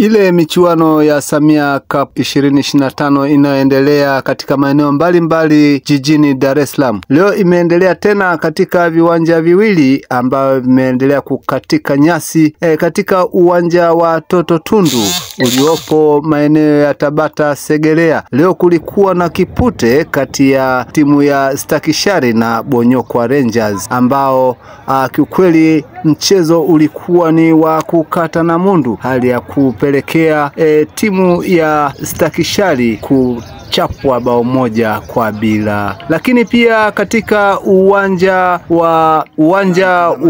Ile michuano ya Samia Cup 2025 inayoendelea katika maeneo mbalimbali jijini Dar es Salaam leo imeendelea tena katika viwanja viwili ambao vimeendelea kukatika nyasi katika uwanja wa Toto Tundu uliopo maeneo ya Tabata Segerea. Leo kulikuwa na kipute kati ya timu ya Stakishari na Bonyokwa Rangers ambao kiukweli mchezo ulikuwa ni wa kukata na mundu, hali ya kupelekea timu ya Stakishari kuchapwa bao 1-0. Lakini pia katika uwanja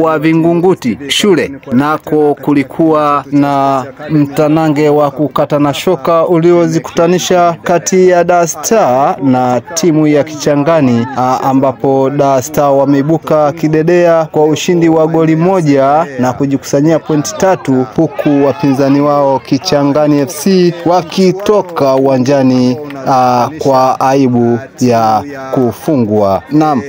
wa Vingunguti shule nako kulikuwa na mtanange wa kukata na shoka uliozikutanisha kati ya Dar Star na timu ya Kichangani, ambapo Dar Star wameibuka kidedea kwa ushindi wa goli 1 na kujikusanyia pointi 3, huku wapinzani wao Kichangani FC wakitoka uwanjani kwa aibu ya kufungwa. Naam.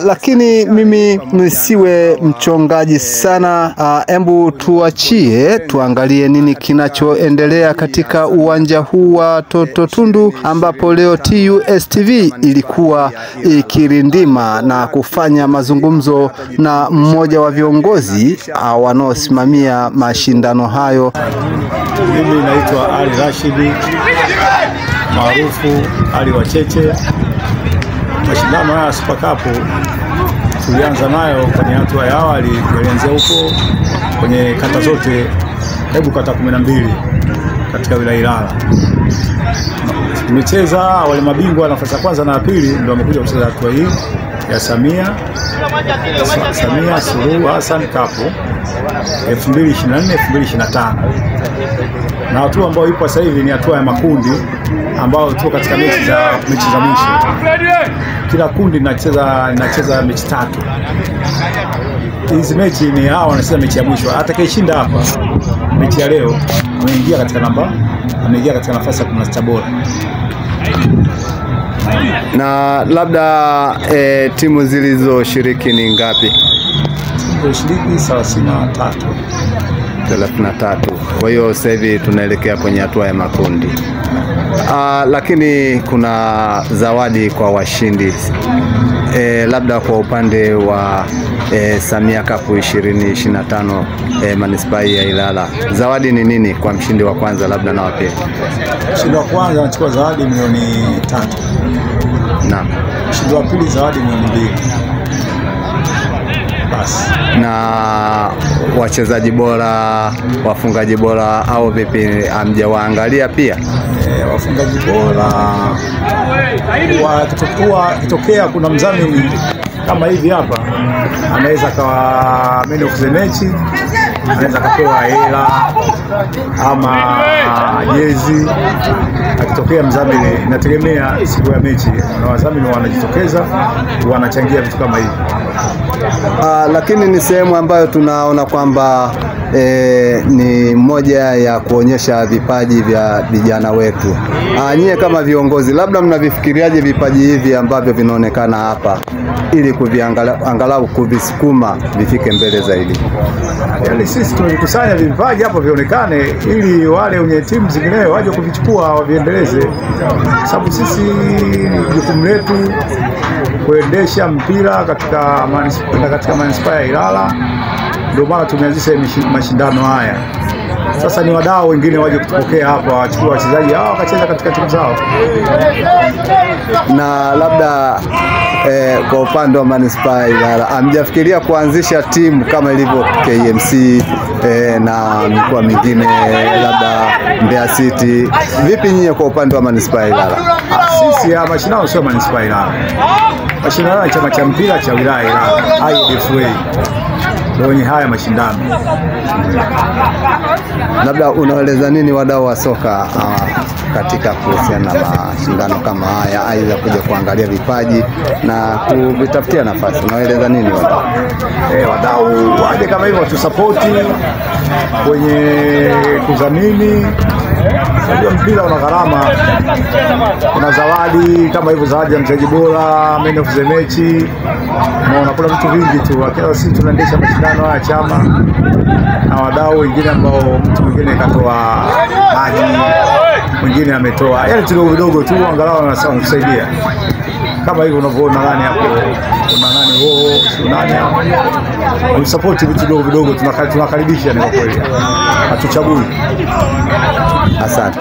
Lakini mimi nisiwe mchongaji sana, embu tuachie tuangalie nini kinachoendelea katika uwanja huu wa Toto Tundu, ambapo leo TUS TV ilikuwa ikirindima na kufanya mazungumzo na mmoja wa viongozi wanaosimamia mashindano hayo. Mimi naitwa Ali Rashidi maarufu Ali Wacheche. Mashindano haya Super Cup tulianza nayo kwenye hatua ya awali, yalianzia huko kwenye kata zote, hebu kata 12 katika wilaya Ilala. Tumecheza wale mabingwa nafasi ya kwanza na ya pili ndio wamekuja kucheza hatua hii ya Samia Suluhu Hassan Cup 2024-2025. Na hatua ambayo ipo sasa hivi ni hatua ya makundi, ambao tuko katika mechi za mwisho. Kila kundi linacheza mechi 3. Hizi mechi ni hao wanacheza mechi ya mwisho. Atakayeshinda hapa mechi ya leo ameingia katika nafasi ya 16 bora. Na labda timu zilizoshiriki ni ngapi? Zilizoshiriki 33. Kwa hiyo sasa hivi tunaelekea kwenye hatua ya makundi. Lakini kuna zawadi kwa washindi. Labda kwa upande wa Samia Cup 2025 Manispaa ya Ilala, zawadi ni nini kwa mshindi wa kwanza? Labda na wapi mshindi wa kwanza anachukua zawadi milioni 3. Naam. Mshindi wa pili zawadi milioni 2. Basi. Na wachezaji bora, wafungaji bora au vipi, hamjawaangalia pia? Wafungaji bora kitokea kuna mdhamini kama hivi hapa, anaweza kawa man of the match, anaweza kapewa hela ama jezi. Akitokea mdhamini, inategemea siku ya mechi, na wadhamini wanajitokeza wanachangia vitu kama hivi. Lakini ni sehemu ambayo tunaona kwamba ni moja ya kuonyesha vipaji vya vijana wetu. Nyie kama viongozi, labda mnavifikiriaje vipaji hivi ambavyo vinaonekana hapa, ili angalau kuvisukuma vifike mbele zaidi? Yaani sisi tunavikusanya vipaji hapo vionekane, ili wale wenye timu zingine waje kuvichukua waviendeleze, sababu sisi jukumu letu kuendesha mpira katika manispaa ya Ilala. Ndio maana tumeanzisha mashindano haya. Sasa ni wadau wengine waje kutupokea hapa, wachukue wachezaji hao wakacheza katika timu zao. Na labda kwa upande wa manispaa ya Ilala, hamjafikiria kuanzisha timu kama ilivyo KMC na mikoa mingine, labda Mbeya City? Vipi nyinyi kwa upande wa manispaa ya Ilala? Sisi mashindano sio manispaa ya Ilala. Mashindano ya chama cha mpira cha wilaya Ilala, IDFA, ndio wenye haya mashindano. Labda unaeleza nini wadau wa soka katika kuhusiana na mashindano kama haya, aidha kuja kuangalia vipaji na kuvitafutia nafasi? Unaeleza nini wadau? Wadau waje kama hivyo, watusapoti kwenye kudhamini Unajua mpira una gharama, kuna zawadi kama hivyo, zawadi ya mchezaji bora, man of the match, na kuna vitu vingi tu. Lakini sisi tunaendesha mashindano haya chama na wadau wengine ambao mtu mwingine katoa maji, mwingine ametoa, yani kidogo vidogo tu, angalau wanasema kusaidia. Kama hivyo unavyoona nani hapo, kuna nani nani hapo, support vitu vidogo vidogo, tunakaribisha ni kwa kweli, hatuchagui. Asante.